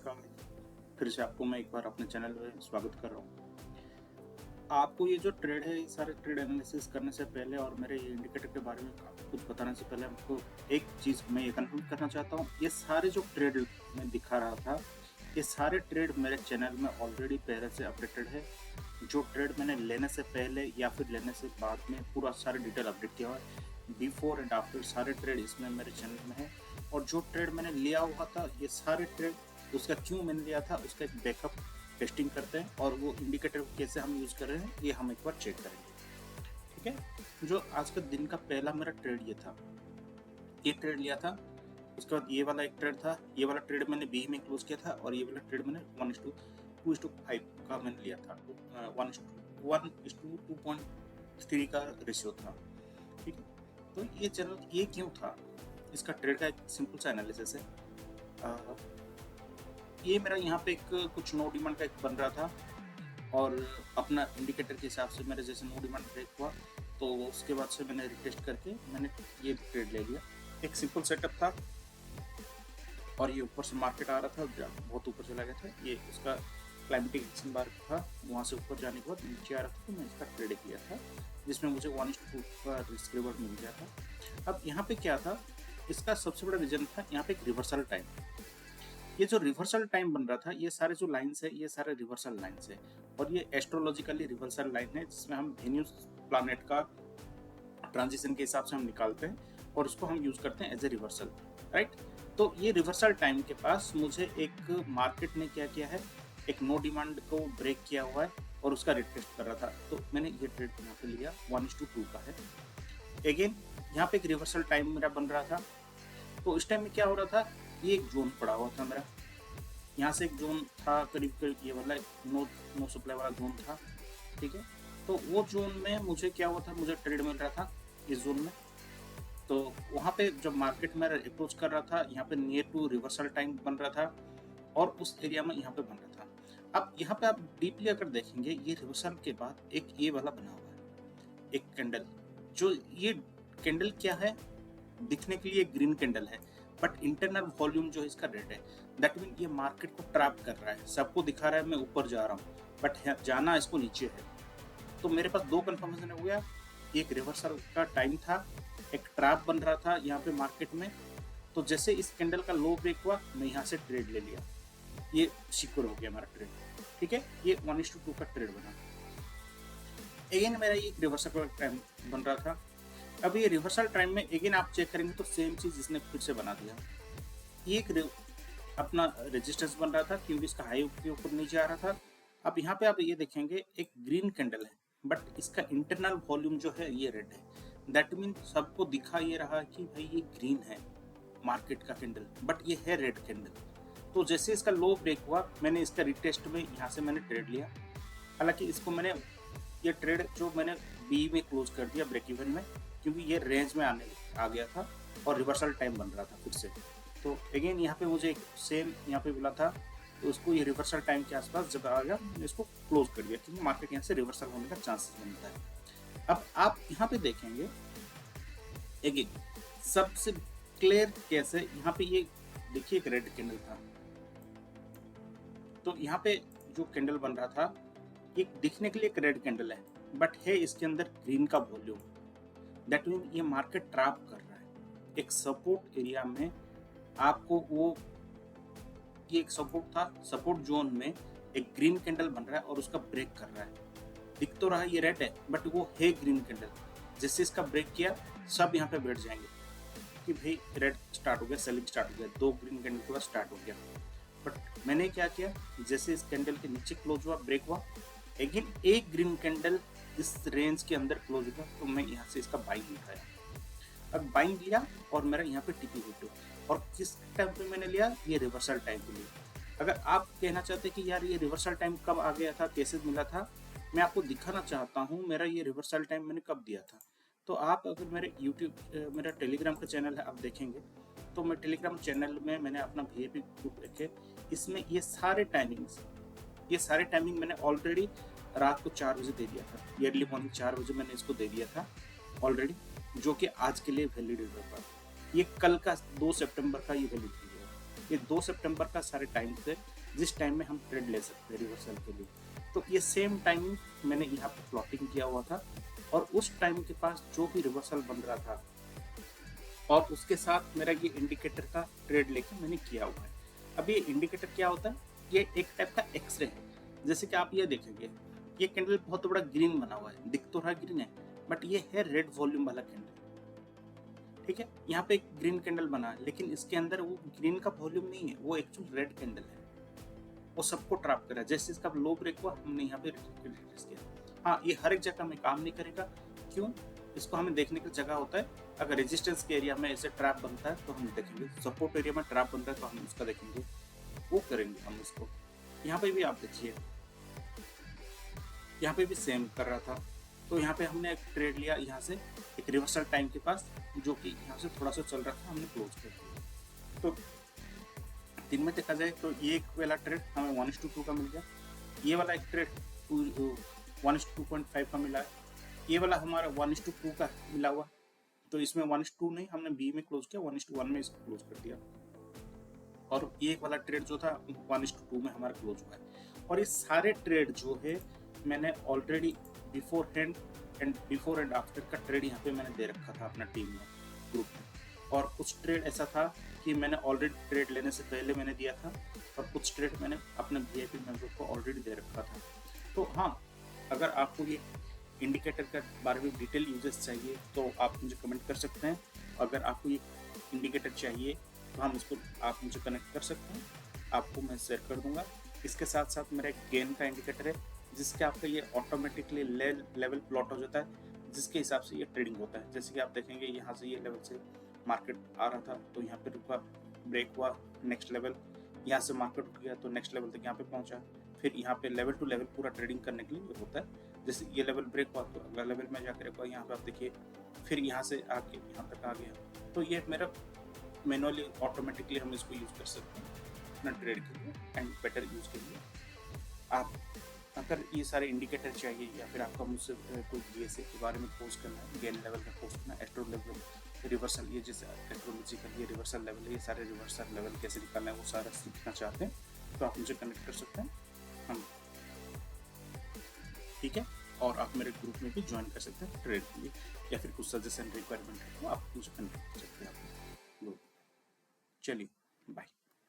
नमस्कार। फिर से आपको मैं एक बार अपने चैनल में स्वागत कर रहा हूँ। आपको ये जो ट्रेड है, ये सारे ट्रेड एनालिसिस करने से पहले और मेरे ये इंडिकेटर के बारे में कुछ बताने से पहले आपको एक चीज़ मैं ये कन्फर्म करना चाहता हूँ, ये सारे जो ट्रेड मैं दिखा रहा था, ये सारे ट्रेड मेरे चैनल में ऑलरेडी पहले से अपडेटेड है। जो ट्रेड मैंने लेने से पहले या फिर लेने से बाद में पूरा सारा डिटेल अपडेट किया हुआ है। बिफोर एंड आफ्टर सारे ट्रेड इसमें मेरे चैनल में है। और जो ट्रेड मैंने लिया हुआ था, ये सारे ट्रेड उसका क्यों मैंने लिया था उसका एक बैकअप टेस्टिंग करते हैं और वो इंडिकेटर कैसे हम यूज़ कर रहे हैं ये हम एक बार चेक करेंगे। ठीक है, जो आज का दिन का पहला मेरा ट्रेड ये था, ये ट्रेड लिया था। उसके बाद ये वाला एक ट्रेड था, ये वाला ट्रेड मैंने बी में क्लोज किया था और ये वाला ट्रेड मैंने 1:2:5 का मैंने लिया था। 1:2.3 का रेशियो था। ठीक है, तो ये चैनल ये क्यों था, इसका ट्रेड का एक सिंपल सा एनालिसिस है। ये मेरा यहाँ पे एक कुछ नो डिमांड का एक बन रहा था और अपना इंडिकेटर के हिसाब से मेरे जैसे नो डिमांड ब्रेक हुआ तो उसके बाद से मैंने रिटेस्ट करके मैंने ये ट्रेड ले लिया। एक सिंपल सेटअप था और ये ऊपर से मार्केट आ रहा था, बहुत ऊपर चला गया था। ये उसका क्लाइमेटिक एक्शन बार था, वहाँ से ऊपर जाने के बाद नीचे आ रहा था तो मैं इसका ट्रेड किया था जिसमें मुझे 1:2 का रिस्क रिवॉर्ड मिल गया था। अब यहाँ पे क्या था, इसका सबसे बड़ा रीजन था यहाँ पे एक रिवर्सल टाइम। ये जो रिवर्सल टाइम बन रहा था, ये सारे जो लाइन्स है ये सारे रिवर्सल लाइन्स है और ये एस्ट्रोलॉजिकली रिवर्सल लाइन है जिसमें हम वेन्यूज प्लैनेट का ट्रांजिशन के हिसाब से हम निकालते हैं और उसको हम यूज करते हैं एज ए रिवर्सल, राइट। तो ये रिवर्सल टाइम के पास मुझे एक मार्केट ने क्या किया है, एक नो डिमांड को ब्रेक किया हुआ है और उसका रिटेस्ट कर रहा था, तो मैंने ये ट्रेड यहाँ पे लिया 1:2 का है। अगेन यहाँ पे एक रिवर्सल टाइम मेरा बन रहा था, तो इस टाइम में क्या हो रहा था, ये एक जोन पड़ा हुआ था मेरा, यहाँ से एक जोन था करीब करीब ये वाला नो सप्लाई वाला जोन था। ठीक है, तो वो जोन में मुझे क्या हुआ था, मुझे ट्रेड मिल रहा था इस जोन में। तो वहाँ पे जब मार्केट में अप्रोच कर रहा था, यहाँ पे नियर टू रिवर्सल टाइम बन रहा था और उस एरिया में यहाँ पे बन रहा था। अब यहाँ पे आप डीपली अगर देखेंगे, ये रिवर्सल के बाद एक ये वाला बना हुआ है, एक कैंडल। जो ये कैंडल क्या है, दिखने के लिए ग्रीन कैंडल है बट इंटरनल वॉल्यूम जो है इसका रेड है। दैट मीन ये मार्केट को ट्रैप कर रहा है, सबको दिखा रहा है मैं ऊपर जा रहा हूँ बट जाना इसको नीचे है। तो मेरे पास दो कंफर्मेशन हो गया, एक रिवर्सल का टाइम था, एक ट्रैप बन रहा था यहाँ पे मार्केट में। तो जैसे इस कैंडल का लो ब्रेक हुआ, मैं यहाँ से ट्रेड ले लिया, ये सिक्योर हो गया हमारा ट्रेड। ठीक है, ये 1:2 का ट्रेड बना। अगेन मेरा ये रिवर्सल का टाइम बन रहा था। अब ये रिवर्सल टाइम में अगेन आप चेक करेंगे तो सेम चीज इसने फिर से बना दिया। ये एक अपना रेजिस्टेंस बन रहा था क्योंकि इसका हाई के ऊपर नीचे आ रहा था। अब यहाँ पे आप ये देखेंगे एक ग्रीन कैंडल है बट इसका इंटरनल वॉल्यूम जो है ये रेड है। दैट मीन सबको दिखा ये रहा कि भाई ये ग्रीन है मार्केट का कैंडल बट ये है रेड कैंडल। तो जैसे इसका लो ब्रेक हुआ, मैंने इसका रिटेस्ट में यहाँ से मैंने ट्रेड लिया। हालांकि इसको मैंने ये ट्रेड जो मैंने बी में क्लोज कर दिया ब्रेक इवन में, क्योंकि ये रेंज में आ गया था और रिवर्सल टाइम बन रहा था फिर से। तो अगेन यहाँ पे मुझे एक सेम यहाँ पे मिला था, तो उसको ये रिवर्सल टाइम के आसपास जब आ गया मैंने इसको क्लोज कर दिया क्योंकि मार्केट यहाँ से रिवर्सल होने का चांसेस बनता है। अब आप यहाँ पे देखेंगे अगेन सबसे क्लियर कैसे, यहाँ पे ये देखिए एक रेड कैंडल था, तो यहाँ पे जो कैंडल बन रहा था एक दिखने के लिए एक रेड कैंडल है बट है इसके अंदर ग्रीन का वॉल्यूम। दैट मीन ये मार्केट ट्रैप कर रहा है एक सपोर्ट एरिया में आपको। वो ये एक सपोर्ट था, सपोर्ट जोन में एक ग्रीन कैंडल बन रहा है और उसका ब्रेक कर रहा है। दिख तो रहा है ये रेड है बट वो है ग्रीन कैंडल। जैसे इसका ब्रेक किया सब यहाँ पे बैठ जाएंगे कि भाई रेड स्टार्ट हो गया, सेलिंग स्टार्ट हो गया, दो ग्रीन कैंडल के बाद स्टार्ट हो गया। बट मैंने क्या किया, जैसे इस कैंडल के नीचे क्लोज हुआ, ब्रेक हुआ, अगेन एक ग्रीन कैंडल इस रेंज के अंदर क्लोज हुआ तो मैं यहाँ से इसका बाइंग उठाया। अब बाइंग लिया और मेरा यहाँ पे टिपी हिट हुआ। और किस टाइम पे मैंने लिया, ये रिवर्सल टाइम पे लिया। अगर आप कहना चाहते कि यार ये रिवर्सल टाइम कब आ गया था, कैसे मिला था, मैं आपको दिखाना चाहता हूँ मेरा ये रिवर्सल टाइम मैंने कब दिया था। तो आप अगर मेरे यूट्यूब मेरा टेलीग्राम का चैनल है आप देखेंगे तो मैं टेलीग्राम चैनल में मैंने अपना VIP ग्रुप रखे, इसमें ये सारे टाइमिंग मैंने ऑलरेडी रात को 4 बजे दे दिया था, अर्ली मॉर्निंग 4 बजे मैंने इसको दे दिया था ऑलरेडी, जो कि आज के लिए वैलिड होगा। ये कल का 2 सितंबर का ये वैलिडिटी है। ये 2 सितंबर का सारे टाइम थे जिस टाइम में हम ट्रेड ले सकते हैं रिवर्सल के लिए। तो ये सेम टाइम मैंने यहाँ पे प्लॉटिंग किया हुआ था और उस टाइम के पास जो भी रिवर्सल बन रहा था और उसके साथ मेरा ये इंडिकेटर का ट्रेड लेके मैंने किया हुआ है। अब ये इंडिकेटर क्या होता है, ये एक टाइप का एक्सरे है। जैसे कि आप ये देखेंगे, ये कैंडल बहुत बड़ा ग्रीन बना हुआ है, दिख तो रहा ग्रीन है बट ये है रेड वॉल्यूम वाला कैंडल। ठीक है, यहाँ पे एक ग्रीन कैंडल बना है लेकिन इसके अंदर वो ग्रीन का वॉल्यूम नहीं है, वो एक्चुअल रेड कैंडल है। वो सबको ट्रैप कर रहा है। जैसे इसका लो ब्रेक हुआ हमने यहाँ पे रिट्रेस किया। हाँ, ये हर एक जगह में काम नहीं करेगा। क्यों? इसको हमें देखने की जगह होता है। अगर रेजिस्टेंस के एरिया में ऐसे ट्रैप बनता है तो हम देखेंगे, सपोर्ट एरिया में ट्रैप बनता है तो हम उसका देखेंगे, वो करेंगे हम उसको। यहाँ पे भी आप देखिए, यहाँ पे भी सेम कर रहा था। तो यहाँ पे हमने एक ट्रेड लिया यहाँ से एक रिवर्सल टाइम के पास, जो कि यहाँ से थोड़ा सा चल रहा था, हमने क्लोज कर दिया। तो दिन में देखा जाए तो ये एक वाला ट्रेड हमें 1:2 का मिल गया, ये वाला एक ट्रेड 1:2.5 का मिला है, ये वाला हमारा 1:2 का मिला हुआ। तो इसमें 1:2 नहीं, हमने बी में क्लोज किया, 1:1 में इसको क्लोज कर दिया। और ये एक वाला ट्रेड जो था 1:2 में हमारा क्लोज हुआ है। और ये सारे ट्रेड जो है मैंने already before hand before and after का ट्रेड यहाँ पे मैंने दे रखा था अपना टीम में, ग्रुप में। और कुछ ट्रेड ऐसा था कि मैंने ऑलरेडी ट्रेड लेने से पहले मैंने दिया था और कुछ ट्रेड मैंने अपने VIP मेंबर को ऑलरेडी दे रखा था। तो हाँ, अगर आपको ये इंडिकेटर के बारे में डिटेल यूजेस चाहिए तो आप मुझे कमेंट कर सकते हैं। अगर आपको ये इंडिकेटर चाहिए तो हम उसको आप मुझे कनेक्ट कर सकते हैं, आपको मैं शेयर कर दूंगा। इसके साथ साथ मेरा एक गेन का इंडिकेटर है जिसके आपका ये ऑटोमेटिकली लेवल प्लॉट हो जाता है, जिसके हिसाब से ये ट्रेडिंग होता है। जैसे कि आप देखेंगे यहाँ से ये लेवल से मार्केट आ रहा था तो यहाँ पे रुका, ब्रेक हुआ, नेक्स्ट लेवल, यहाँ से मार्केट उठ गया तो नेक्स्ट लेवल तक यहाँ पे पहुँचा। फिर यहाँ पे लेवल टू लेवल पूरा ट्रेडिंग करने के लिए होता है। जैसे ये लेवल ब्रेक हुआ तो अगला लेवल में जाकर रुका, यहाँ पे आप देखिए, फिर यहाँ से आके यहाँ तक आ गया। तो ये मेरा मैनुअली ऑटोमेटिकली हम इसको यूज़ कर सकते हैं अपना ट्रेड के लिए एंड बेटर यूज़ के लिए। आप अगर ये सारे इंडिकेटर चाहिए या फिर आपका मुझसे कोई BSA के बारे में पोस्ट करना है, गेन लेवल का पोस्ट करना है, एस्ट्रो लेवल, रिवर्सल, ये जैसे एस्ट्रोलॉजिकल ये रिवर्सल लेवल है, ये सारे रिवर्सल लेवल कैसे निकालना है वो सारा सीखना चाहते हैं तो आप मुझे कनेक्ट कर सकते हैं हम, ठीक है। और आप मेरे ग्रुप में भी ज्वाइन कर सकते हैं ट्रेड के लिए, या फिर कुछ सजेशन रिक्वायरमेंट है तो आप मुझे कनेक्ट कर सकते हैं। चलिए।